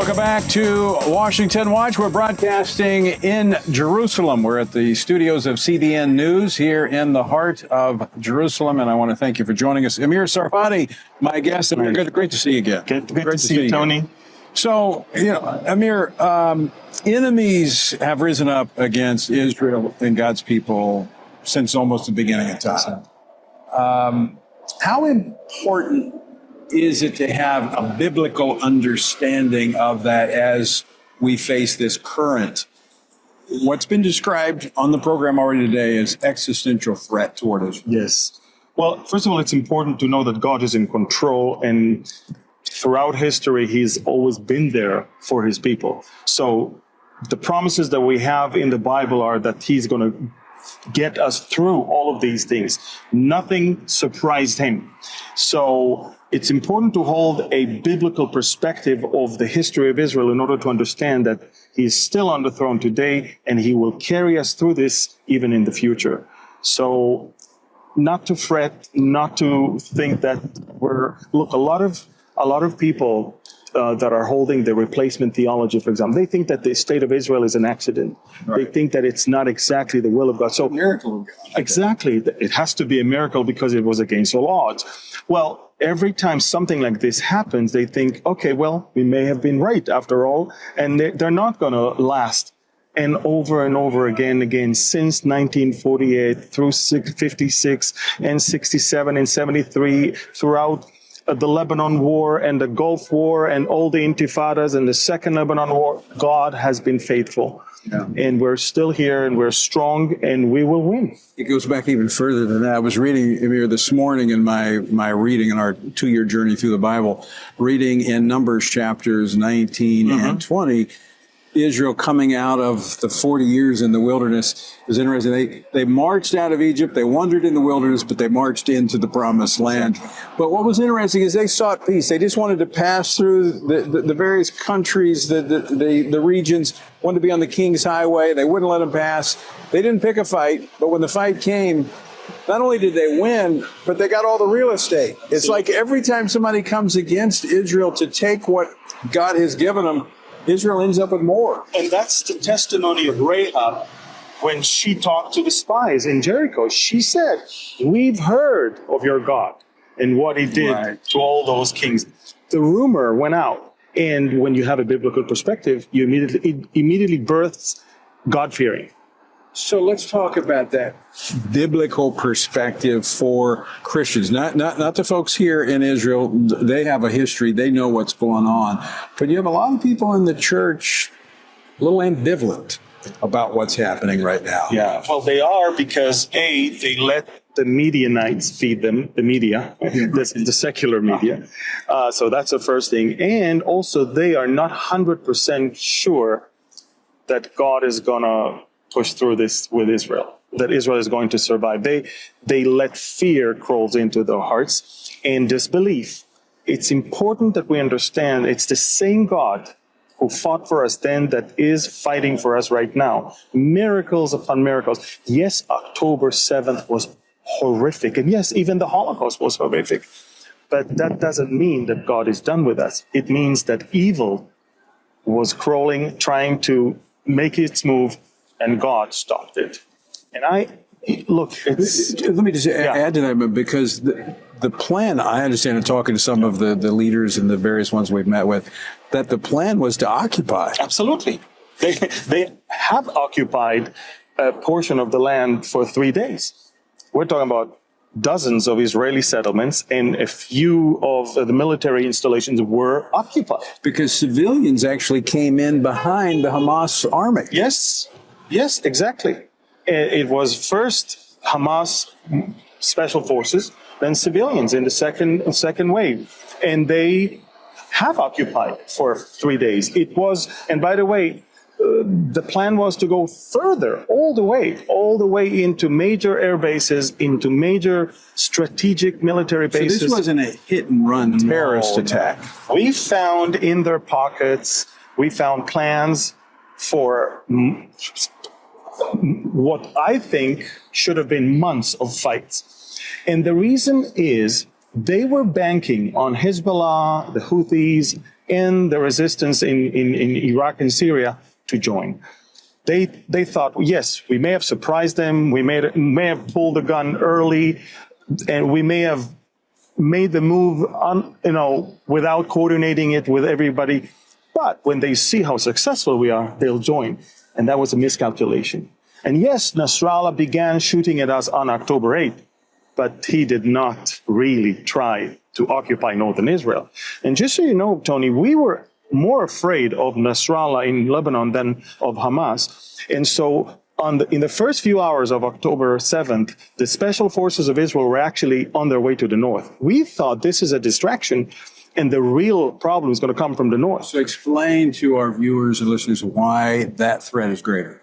Welcome back to Washington Watch. We're broadcasting in Jerusalem. We're at the studios of CBN News here in the heart of Jerusalem, and I want to thank you for joining us. Amir Tsarfati, my guest, and great to see you again. Good to see you, Tony. So, Amir, enemies have risen up against Israel and God's people since almost the beginning of time. How important is it to have a biblical understanding of that as we face this current, what's been described on the program already today as existential threat toward us? Yes. Well, first of all, it's important to know that God is in control, and throughout history, he's always been there for his people. So the promises that we have in the Bible are that he's going to get us through all of these things. Nothing surprised him. So it's important to hold a biblical perspective of the history of Israel in order to understand that he is still on the throne today, and he will carry us through this even in the future. So not to fret, not to think that a lot of people that are holding the replacement theology, for example, they think that the state of Israel is an accident. Right. They think that it's not exactly the will of God. So, miracle of God. Exactly. It has to be a miracle because it was against all odds. Well, every time something like this happens, they think, okay, well, we may have been right after all, and they're not going to last. And over again, since 1948 through 56 and 67 and 73, throughout the Lebanon War and the Gulf War and all the intifadas and the Second Lebanon War, God has been faithful. Yeah. And we're still here, and we're strong, and we will win. It goes back even further than that. I was reading, Amir, this morning in my reading in our 2-year journey through the Bible, reading in Numbers chapters 19 and 20, Israel coming out of the 40 years in the wilderness. It was interesting. They marched out of Egypt. They wandered in the wilderness, but they marched into the promised land. But what was interesting is they sought peace. They just wanted to pass through the various countries, the regions, wanted to be on the King's Highway. They wouldn't let them pass. They didn't pick a fight, but when the fight came, not only did they win, but they got all the real estate. It's like every time somebody comes against Israel to take what God has given them, Israel ends up with more. And that's the testimony of Rahab when she talked to the spies in Jericho. She said, we've heard of your God and what he did to all those kings. The rumor went out. And when you have a biblical perspective, it immediately births God-fearing. So let's talk about that biblical perspective for Christians, not the folks here in Israel. They have a history. They know what's going on. But you have a lot of people in the church a little ambivalent about what's happening right now. Yeah, well, they are because, A, they let the Medianites feed them, the media, the secular media. So that's the first thing. And also, they are not 100% sure that God is going to push through this with Israel, that Israel is going to survive. They let fear crawls into their hearts and disbelief. It's important that we understand it's the same God who fought for us then that is fighting for us right now. Miracles upon miracles. Yes, October 7th was horrific. And yes, even the Holocaust was horrific. But that doesn't mean that God is done with us. It means that evil was crawling, trying to make its move, and God stopped it. And let me just add to that, because the plan, I understand, in talking to some of the leaders and the various ones we've met with, that the plan was to occupy. Absolutely. They have occupied a portion of the land for 3 days. We're talking about dozens of Israeli settlements, and a few of the military installations were occupied. Because civilians actually came in behind the Hamas army. Yes, exactly. It was first Hamas special forces, then civilians in the second wave. And they have occupied for 3 days. It was, and by the way, the plan was to go further, all the way into major air bases, into major strategic military bases. So this wasn't a hit-and-run terrorist attack. We found in their pockets, we found plans for what I think should have been months of fights. And the reason is they were banking on Hezbollah, the Houthis, and the resistance in Iraq and Syria to join. They thought, yes, we may have surprised them, we may have pulled the gun early, and we may have made the move without coordinating it with everybody. But when they see how successful we are, they'll join. And that was a miscalculation. And yes, Nasrallah began shooting at us on October 8th, but he did not really try to occupy northern Israel. And just so you know, Tony, we were more afraid of Nasrallah in Lebanon than of Hamas. And so in the first few hours of October 7th, the special forces of Israel were actually on their way to the north. We thought this is a distraction, and the real problem is going to come from the north. So explain to our viewers and listeners why that threat is greater.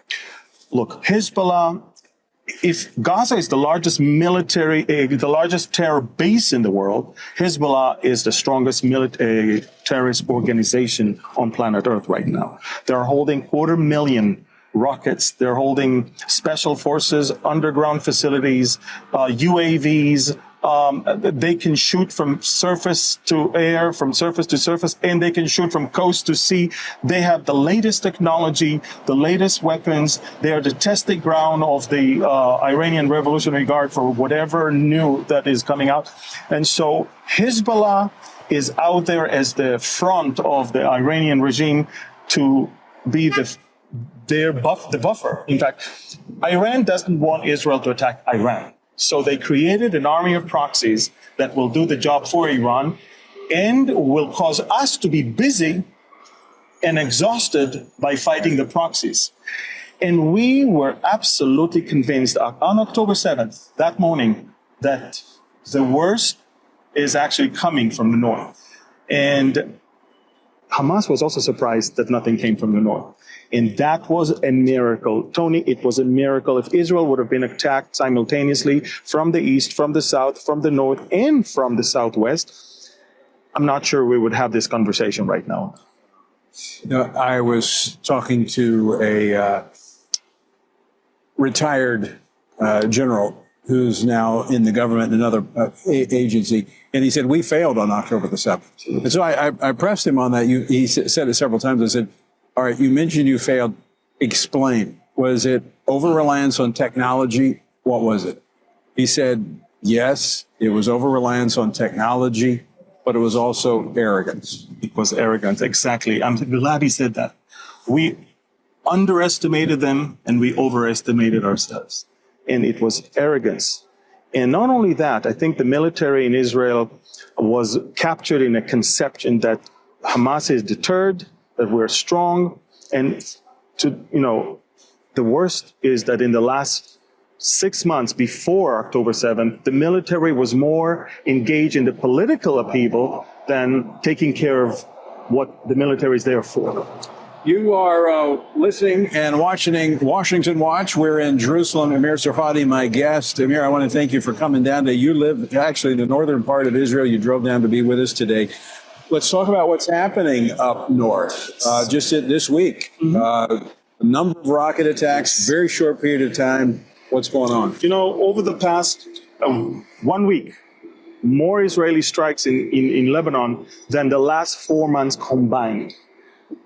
Look, Hezbollah, if Gaza is the largest the largest terror base in the world, Hezbollah is the strongest terrorist organization on planet Earth right now. They're holding 250,000 rockets. They're holding special forces, underground facilities, UAVs. They can shoot from surface to air, from surface to surface, and they can shoot from coast to sea. They have the latest technology, the latest weapons. They are the testing ground of the Iranian Revolutionary Guard for whatever new that is coming out. And so Hezbollah is out there as the front of the Iranian regime to be the buffer. In fact, Iran doesn't want Israel to attack Iran. So they created an army of proxies that will do the job for Iran and will cause us to be busy and exhausted by fighting the proxies. And we were absolutely convinced on October 7th, that morning, that the worst is actually coming from the north. And Hamas was also surprised that nothing came from the north. And that was a miracle. Tony, it was a miracle. If Israel would have been attacked simultaneously from the east, from the south, from the north, and from the southwest, I'm not sure we would have this conversation right now. I was talking to a retired general who's now in the government in another agency, and he said, we failed on October the 7th. And so I pressed him on that. He said it several times. I said, all right, you mentioned you failed. Explain. Was it over-reliance on technology? What was it? He said, yes, it was over-reliance on technology, but it was also arrogance. It was arrogance, exactly. I'm glad he said that. We underestimated them and we overestimated ourselves. And it was arrogance. And not only that, I think the military in Israel was captured in a conception that Hamas is deterred, that we're strong, and the worst is that in the last 6 months before October 7th, the military was more engaged in the political upheaval than taking care of what the military is there for. You are listening and watching Washington Watch. We're in Jerusalem. Amir Tsarfati, my guest. Amir, I want to thank you for coming down. You live actually in the northern part of Israel. You drove down to be with us today. Let's talk about what's happening up north. Just this week, a number of rocket attacks, very short period of time. What's going on? Over the past 1 week, more Israeli strikes in Lebanon than the last 4 months combined.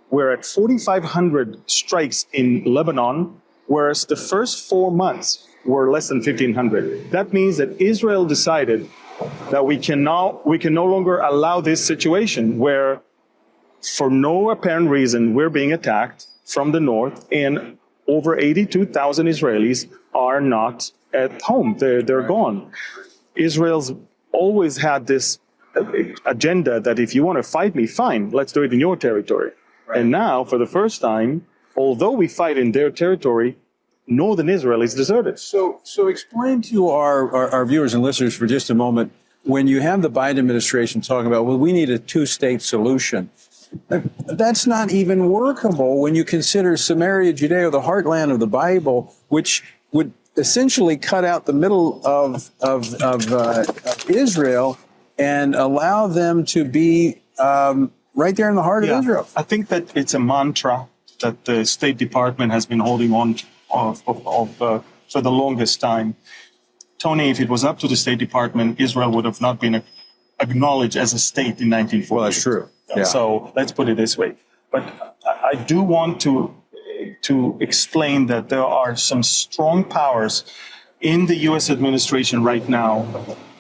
We're at 4,500 strikes in Lebanon, whereas the first 4 months were less than 1,500. That means that Israel decided that we can no longer allow this situation where, for no apparent reason, we're being attacked from the north, and over 82,000 Israelis are not at home. They're gone. Israel's always had this agenda that if you want to fight me, fine, let's do it in your territory. Right. And now, for the first time, although we fight in their territory, northern Israel is deserted. So explain to our viewers and listeners for just a moment, when you have the Biden administration talking about, well, we need a two-state solution, that's not even workable when you consider Samaria, Judea, the heartland of the Bible, which would essentially cut out the middle of Israel and allow them to be right there in the heart of Israel. I think that it's a mantra that the State Department has been holding on for the longest time. Tony, if it was up to the State Department, Israel would have not been acknowledged as a state in 1940. Well, that's true. Yeah. So let's put it this way. But I do want to explain that there are some strong powers in the U.S. administration right now,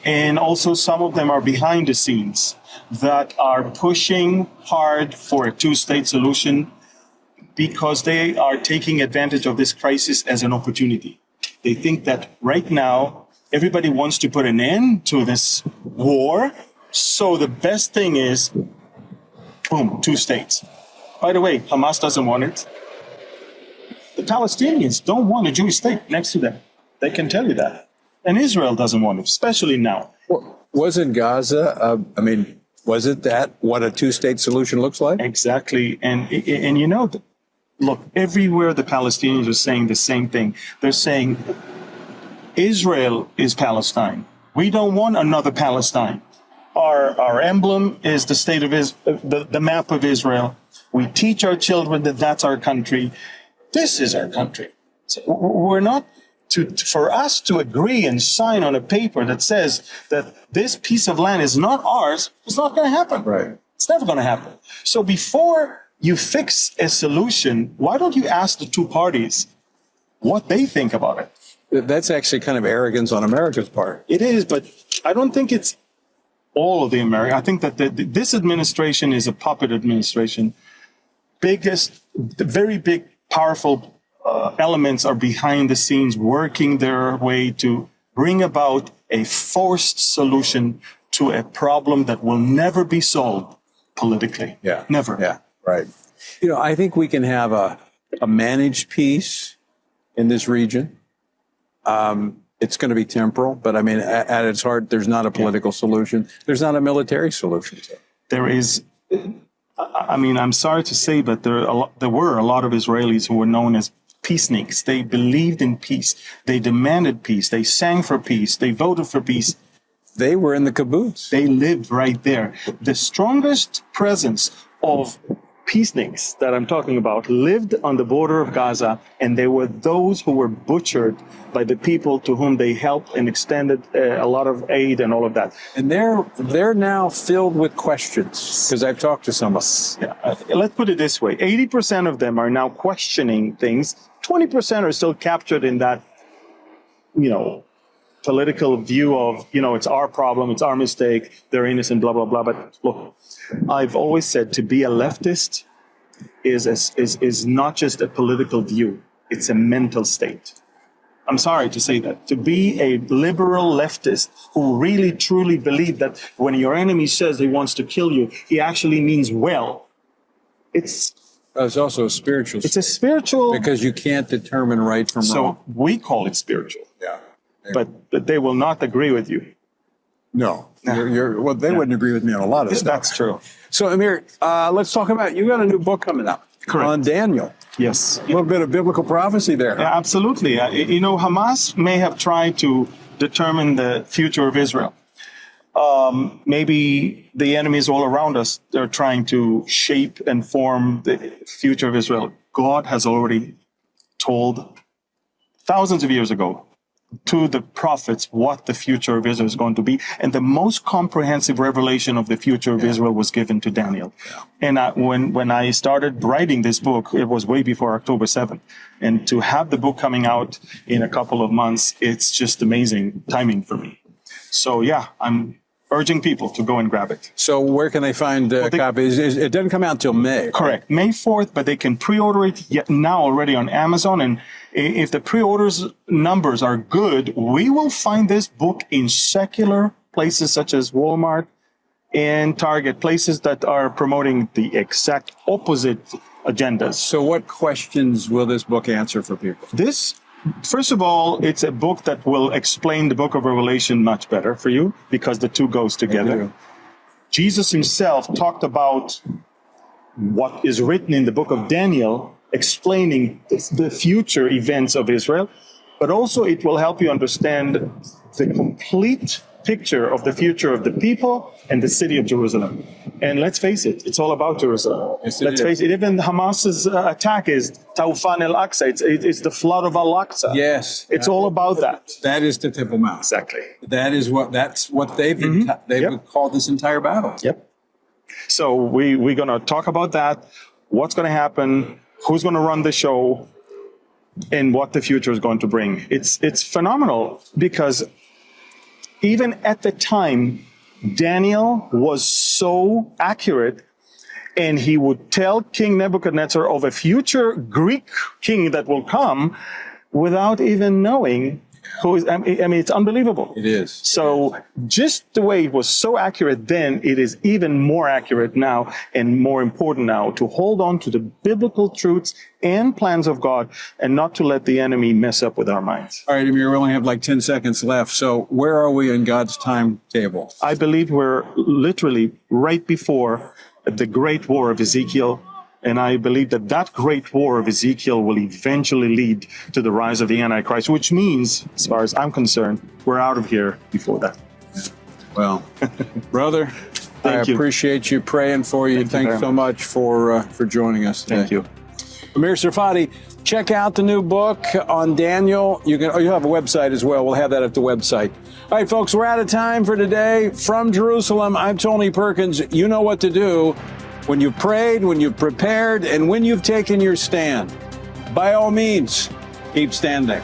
and also some of them are behind the scenes that are pushing hard for a two-state solution because they are taking advantage of this crisis as an opportunity. They think that right now everybody wants to put an end to this war, so the best thing is, boom, two states. By the way, Hamas doesn't want it. The Palestinians don't want a Jewish state next to them. They can tell you that. And Israel doesn't want it, especially now. Wasn't Gaza, wasn't that what a two-state solution looks like? Exactly. And you know, look, everywhere the Palestinians are saying the same thing. They're saying, Israel is Palestine. We don't want another Palestine. Our emblem is the state of the map of Israel. We teach our children that that's our country. This is our country. So we're not for us to agree and sign on a paper that says that this piece of land is not ours. It's not going to happen. Right. It's never going to happen. So before you fix a solution, why don't you ask the two parties what they think about it? That's actually kind of arrogance on America's part. It is, but I don't think it's all of the America. I think that this administration is a puppet administration. The very big, powerful elements are behind the scenes working their way to bring about a forced solution to a problem that will never be solved politically. Yeah. Never. Yeah. Right. You know, I think we can have a managed peace in this region. It's going to be temporal, but I mean, at its heart, there's not a political solution. There's not a military solution. There is. I mean, I'm sorry to say, but there were a lot of Israelis who were known as peaceniks. They believed in peace. They demanded peace. They sang for peace. They voted for peace. They were in the kibbutz. They lived right there. The strongest presence of peaceniks that I'm talking about lived on the border of Gaza, and they were those who were butchered by the people to whom they helped and extended a lot of aid and all of that. And they're now filled with questions, because I've talked to some of them. Yeah, let's put it this way. 80% of them are now questioning things. 20% are still captured in that, political view of, it's our problem, it's our mistake, they're innocent, blah, blah, blah. But look, I've always said to be a leftist is not just a political view, it's a mental state. I'm sorry to say that. To be a liberal leftist who really truly believe that when your enemy says he wants to kill you, he actually means well. It's also a spiritual. It's a spiritual. Because you can't determine right from wrong. So we call it spiritual. Yeah. But they will not agree with you. No. They wouldn't agree with me on a lot of stuff. That's true. So, Amir, let's talk about, you got a new book coming out. Correct. On Daniel. Yes. A little bit of biblical prophecy there. Yeah, absolutely. Hamas may have tried to determine the future of Israel. Maybe the enemies all around us, they're trying to shape and form the future of Israel. God has already told thousands of years ago to the prophets what the future of Israel is going to be. And the most comprehensive revelation of the future of Israel was given to Daniel. And when I started writing this book, it was way before October 7th. And to have the book coming out in a couple of months, it's just amazing timing for me. So yeah, I'm urging people to go and grab it. So where can they find copies? It doesn't come out till May. Correct. May 4th, but they can pre-order it now already on Amazon. And if the pre-orders numbers are good, we will find this book in secular places such as Walmart and Target, places that are promoting the exact opposite agendas. So what questions will this book answer for people? First of all, it's a book that will explain the book of Revelation much better for you because the two goes together. Jesus himself talked about what is written in the book of Daniel, explaining the future events of Israel, but also it will help you understand the complete picture of the future of the people and the city of Jerusalem. And let's face it, it's all about Jerusalem. Yes, let's face it, even Hamas's attack is Taufan al-Aqsa. It's the flood of Al-Aqsa. Yes. It's all about that. That is the Temple Mount. Exactly. That's what they've called this entire battle. Yep. So we're going to talk about that, what's going to happen, who's going to run the show, and what the future is going to bring. It's phenomenal because even at the time, Daniel was so accurate, and he would tell King Nebuchadnezzar of a future Greek king that will come without even knowing who is. I mean, it's unbelievable. It is. So just the way it was so accurate then, it is even more accurate now and more important now to hold on to the biblical truths and plans of God and not to let the enemy mess up with our minds. All right, Amir, we only have like 10 seconds left. So where are we in God's timetable? I believe we're literally right before the great war of Ezekiel. And I believe that that great war of Ezekiel will eventually lead to the rise of the Antichrist, which means, as far as I'm concerned, we're out of here before that. Well, brother, I appreciate you praying for you. Thanks so much for joining us today. Thank you. Amir Tsarfati, check out the new book on Daniel. You have a website as well. We'll have that at the website. All right, folks, we're out of time for today. From Jerusalem, I'm Tony Perkins. You know what to do when you've prayed, when you've prepared, and when you've taken your stand. By all means, keep standing.